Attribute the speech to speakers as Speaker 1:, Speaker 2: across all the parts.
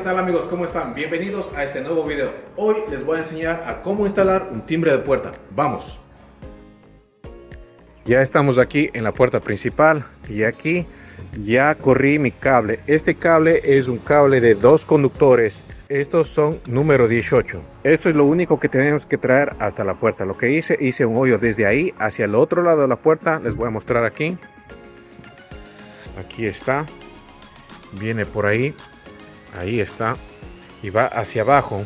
Speaker 1: tal amigos? ¿Cómo están? Bienvenidos a este nuevo video. Hoy les voy a enseñar a cómo instalar un timbre de puerta. ¡Vamos! Ya estamos aquí en la puerta principal y aquí ya corrí mi cable. Este cable es un cable de 2 conductores. Estos son número 18. Esto es lo único que tenemos que traer hasta la puerta. Lo que hice un hoyo desde ahí hacia el otro lado de la puerta. Les voy a mostrar aquí. Aquí está. Viene por ahí. Ahí está. Y va hacia abajo.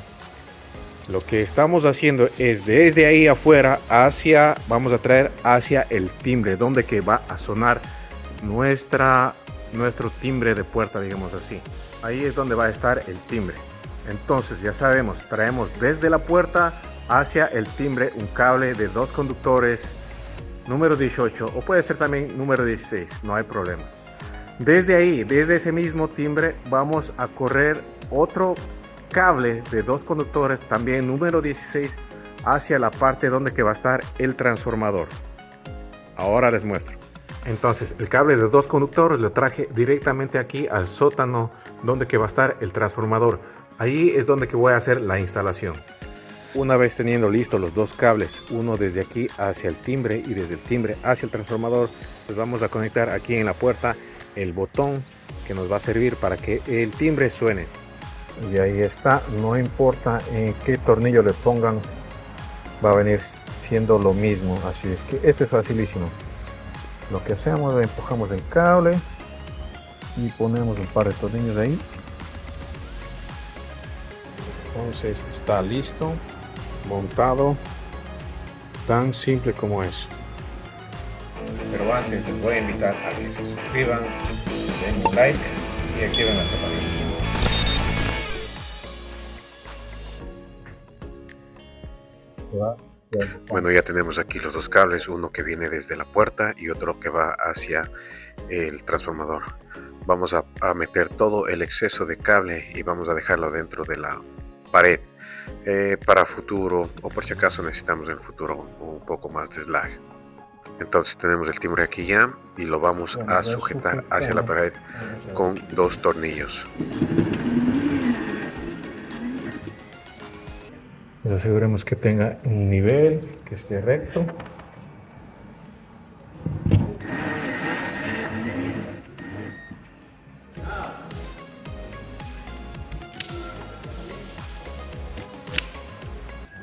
Speaker 1: Lo que estamos haciendo es desde ahí afuera vamos a traer hacia el timbre, donde que va a sonar nuestro timbre de puerta, digamos así. Ahí es donde va a estar el timbre. Entonces ya sabemos, traemos desde la puerta hacia el timbre un cable de 2 conductores número 18 o puede ser también número 16, no hay problema. Desde ahí, desde ese mismo timbre, vamos a correr otro cable de 2 conductores, también número 16, hacia la parte donde que va a estar el transformador. Ahora les muestro. Entonces, el cable de 2 conductores lo traje directamente aquí al sótano donde que va a estar el transformador. Ahí es donde que voy a hacer la instalación. Una vez teniendo listos los 2 cables, uno desde aquí hacia el timbre y desde el timbre hacia el transformador, pues vamos a conectar aquí en la puerta el botón que nos va a servir para que el timbre suene. Y ahí está, no importa en qué tornillo le pongan, va a venir siendo lo mismo. Así es que esto es facilísimo. Lo que hacemos es empujamos el cable y ponemos un par de tornillos ahí. Entonces está listo, montado, tan simple como es. Pero antes les voy a invitar a que se suscriban, den un like y activen la campanita. Bueno, ya tenemos aquí los 2 cables, uno que viene desde la puerta y otro que va hacia el transformador. Vamos a meter todo el exceso de cable y vamos a dejarlo dentro de la pared para futuro, o por si acaso necesitamos en el futuro un poco más de slag. Entonces tenemos el timbre aquí ya y lo vamos a sujetar hacia la pared con 2 tornillos. Nos aseguremos que tenga un nivel, que esté recto.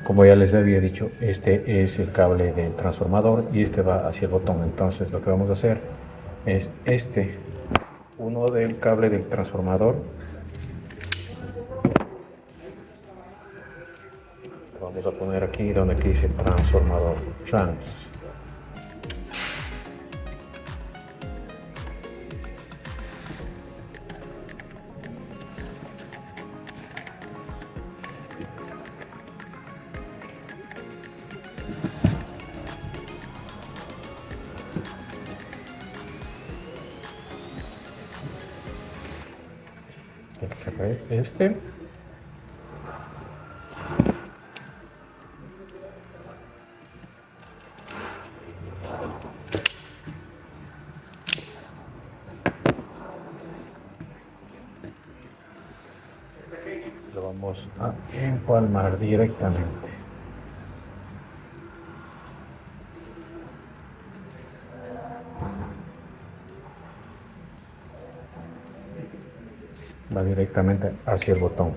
Speaker 1: Como ya les había dicho, este es el cable del transformador y este va hacia el botón. Entonces lo que vamos a hacer es uno del cable del transformador. Vamos a poner aquí donde dice transformador, trans. Este. Lo vamos a empalmar directamente. Va directamente hacia el botón.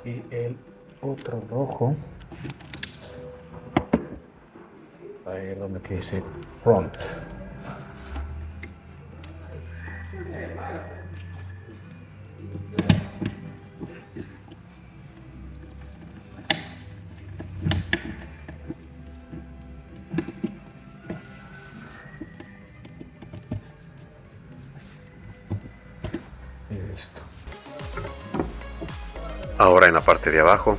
Speaker 1: Y el otro rojo va a ir donde que dice front. Y listo. Ahora en la parte de abajo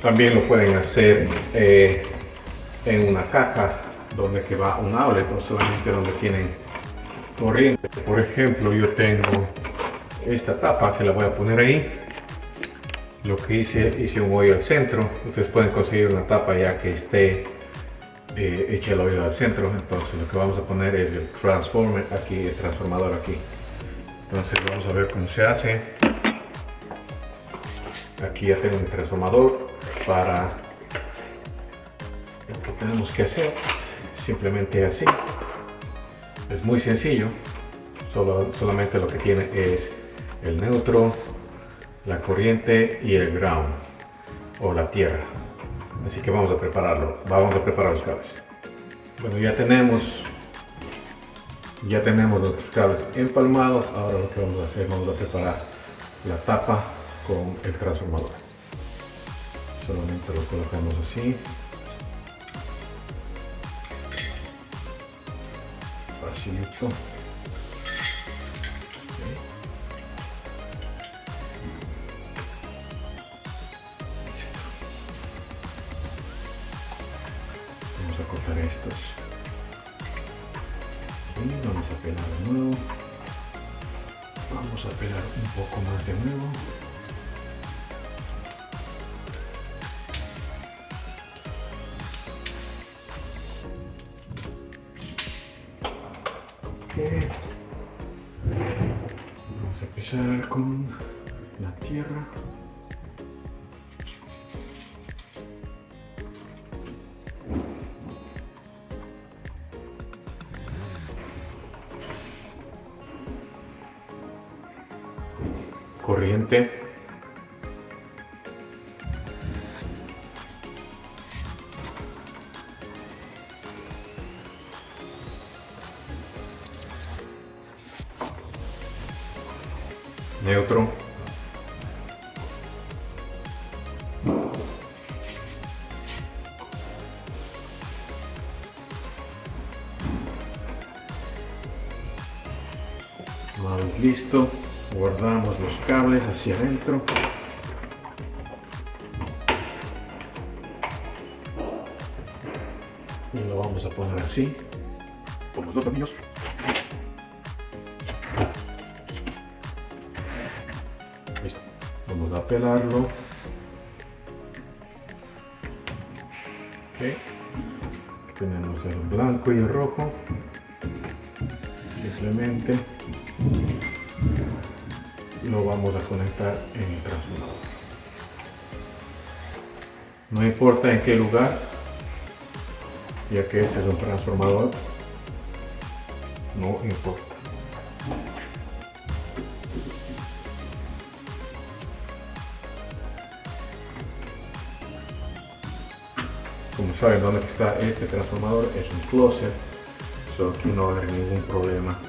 Speaker 1: también lo pueden hacer en una caja donde que va un outlet, no solamente donde tienen corriente. Por ejemplo, yo tengo esta tapa que la voy a poner ahí. Lo que hice un hoyo al centro. Ustedes pueden conseguir una tapa ya que esté hecha el hoyo al centro. Entonces lo que vamos a poner es el transformer aquí, el transformador aquí. Entonces vamos a ver cómo se hace. Aquí ya tengo mi transformador. Para lo que tenemos que hacer, simplemente así. Es muy sencillo. Solamente lo que tiene es el neutro, la corriente y el ground o la tierra. Así que vamos a prepararlo. Vamos a preparar los cables. Bueno, ya tenemos nuestros cables empalmados. Ahora lo que vamos a hacer, vamos a preparar la tapa con el transformador. Solamente lo colocamos así. Facilito. Vamos a cortar estos y vamos a pelar de nuevo. Vamos a pelar un poco más de nuevo. Okay. Vamos a empezar con la tierra. Corriente. Neutro. Una vez listo, guardamos los cables hacia adentro. Y lo vamos a poner así, con los dos tornillos. Listo. Vamos a pelarlo. Okay. Tenemos el blanco y el rojo. Simplemente lo vamos a conectar en el transformador. No importa en qué lugar, ya que este es un transformador, no importa. Como saben dónde está este transformador, es un closet, so aquí no va a haber ningún problema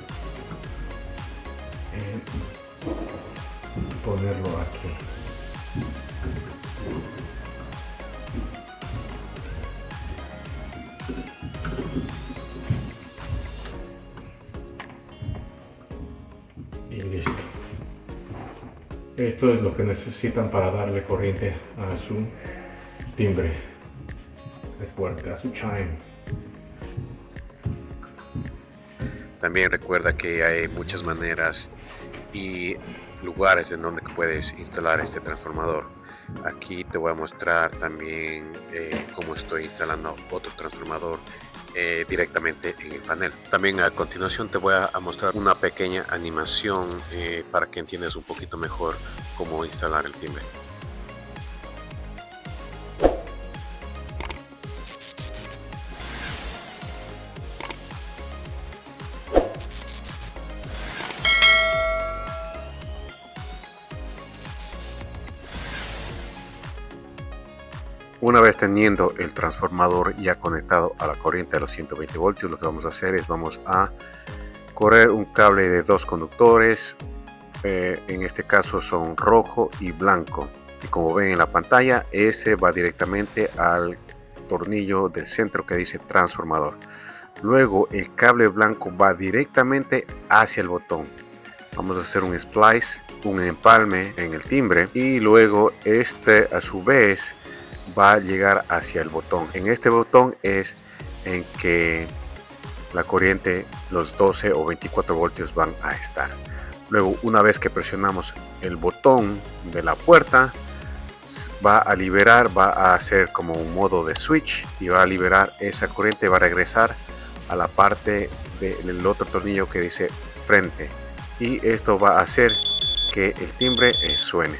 Speaker 1: en ponerlo aquí. Y listo. Esto es lo que necesitan para darle corriente a su timbre de puerta, a su chime.
Speaker 2: También recuerda que hay muchas maneras y lugares en donde puedes instalar este transformador. Aquí te voy a mostrar también cómo estoy instalando otro transformador directamente en el panel. También a continuación te voy a mostrar una pequeña animación para que entiendas un poquito mejor cómo instalar el timbre.
Speaker 1: Una vez teniendo el transformador ya conectado a la corriente de los 120 voltios, lo que vamos a hacer es vamos a correr un cable de dos conductores. En este caso son rojo y blanco. Y como ven en la pantalla, ese va directamente al tornillo del centro que dice transformador. Luego el cable blanco va directamente hacia el botón. Vamos a hacer un splice, un empalme en el timbre, y luego este a su vez va a llegar hacia el botón. En este botón es
Speaker 2: en que la corriente, los 12 o 24 voltios van a estar. Luego, una vez que presionamos el botón de la puerta, va a liberar, va a hacer como un modo de switch y va a liberar esa corriente, va a regresar a la parte del otro tornillo que dice frente, y esto va a hacer que el timbre suene.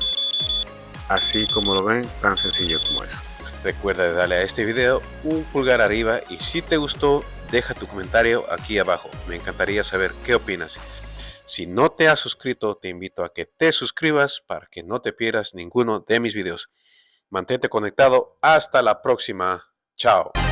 Speaker 2: Así como lo ven, tan sencillo como eso. Recuerda darle a este video un pulgar arriba y si te gustó, deja tu comentario aquí abajo. Me encantaría saber qué opinas. Si no te has suscrito, te invito a que te suscribas para que no te pierdas ninguno de mis videos. Mantente conectado. Hasta la próxima. Chao.